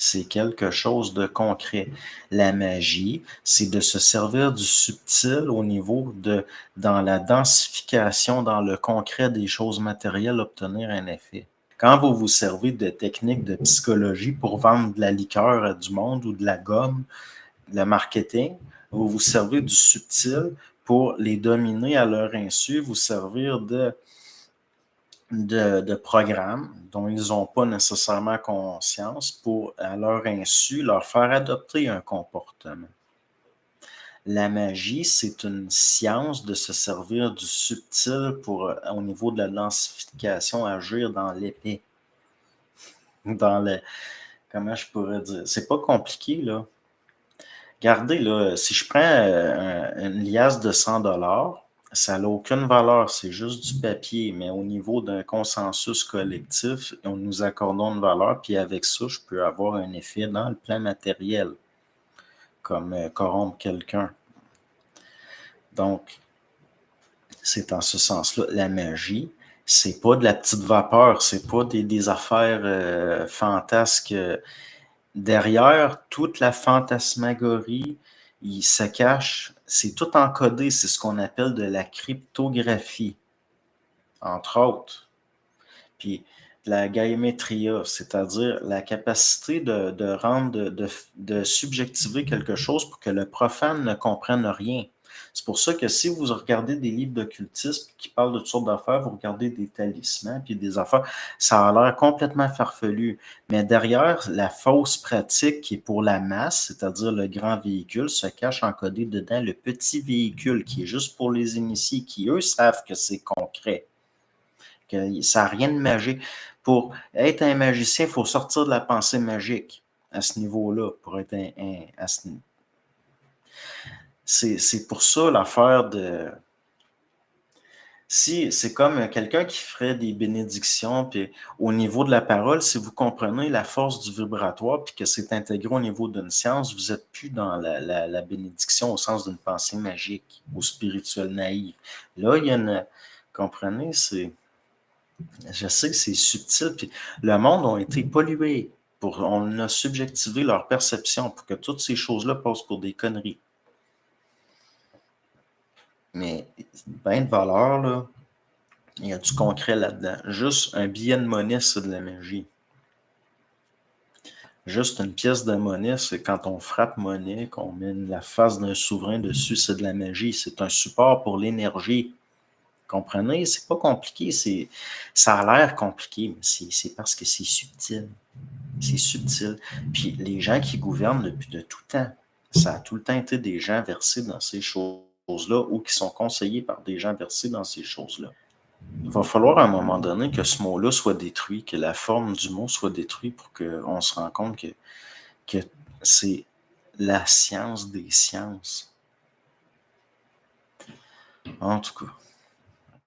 c'est quelque chose de concret. La magie, c'est de se servir du subtil au niveau dans la densification, dans le concret des choses matérielles, obtenir un effet. Quand vous vous servez de techniques de psychologie pour vendre de la liqueur à du monde ou de la gomme, le marketing, vous vous servez du subtil pour les dominer à leur insu, vous servir de programmes dont ils n'ont pas nécessairement conscience pour, à leur insu, leur faire adopter un comportement. La magie, c'est une science de se servir du subtil pour, au niveau de la densification, agir dans l'épais. Dans le, comment je pourrais dire? C'est pas compliqué, là. Regardez, là, si je prends une liasse de 100 $, ça n'a aucune valeur, c'est juste du papier, mais au niveau d'un consensus collectif, nous accordons une valeur, puis avec ça, je peux avoir un effet dans le plan matériel, comme corrompre quelqu'un. Donc, c'est en ce sens-là, la magie, c'est pas de la petite vapeur, c'est pas des affaires fantasques. Derrière toute la fantasmagorie, il se cache, c'est tout encodé, c'est ce qu'on appelle de la cryptographie, entre autres. Puis la gaïmétria, c'est-à-dire la capacité de rendre, de subjectiver quelque chose pour que le profane ne comprenne rien. C'est pour ça que si vous regardez des livres d'occultisme qui parlent de toutes sortes d'affaires, vous regardez des talismans puis des affaires, ça a l'air complètement farfelu. Mais derrière la fausse pratique qui est pour la masse, c'est-à-dire le grand véhicule, se cache encodé dedans le petit véhicule qui est juste pour les initiés, qui eux savent que c'est concret, que ça n'a rien de magique. Pour être un magicien, il faut sortir de la pensée magique à ce niveau-là, pour être à ce niveau. C'est pour ça l'affaire de... Si c'est comme quelqu'un qui ferait des bénédictions, puis au niveau de la parole, si vous comprenez la force du vibratoire, puis que c'est intégré au niveau d'une science, vous n'êtes plus dans la bénédiction au sens d'une pensée magique ou spirituelle naïve. Là, il y a une... Comprenez, c'est... Je sais que c'est subtil, puis le monde a été pollué. On a subjectivé leur perception pour que toutes ces choses-là passent pour des conneries. Mais ben de valeur, là, il y a du concret là-dedans. Juste un billet de monnaie, c'est de la magie. Juste une pièce de monnaie, c'est quand on frappe monnaie, qu'on met la face d'un souverain dessus, c'est de la magie. C'est un support pour l'énergie. Comprenez? C'est pas compliqué. Ça a l'air compliqué, mais c'est parce que c'est subtil. C'est subtil. Puis les gens qui gouvernent depuis de tout temps, ça a tout le temps été des gens versés dans ces choses-là ou qui sont conseillés par des gens versés dans ces choses-là. Il va falloir à un moment donné que ce mot-là soit détruit, que la forme du mot soit détruite pour qu'on se rende compte que c'est la science des sciences. En tout cas.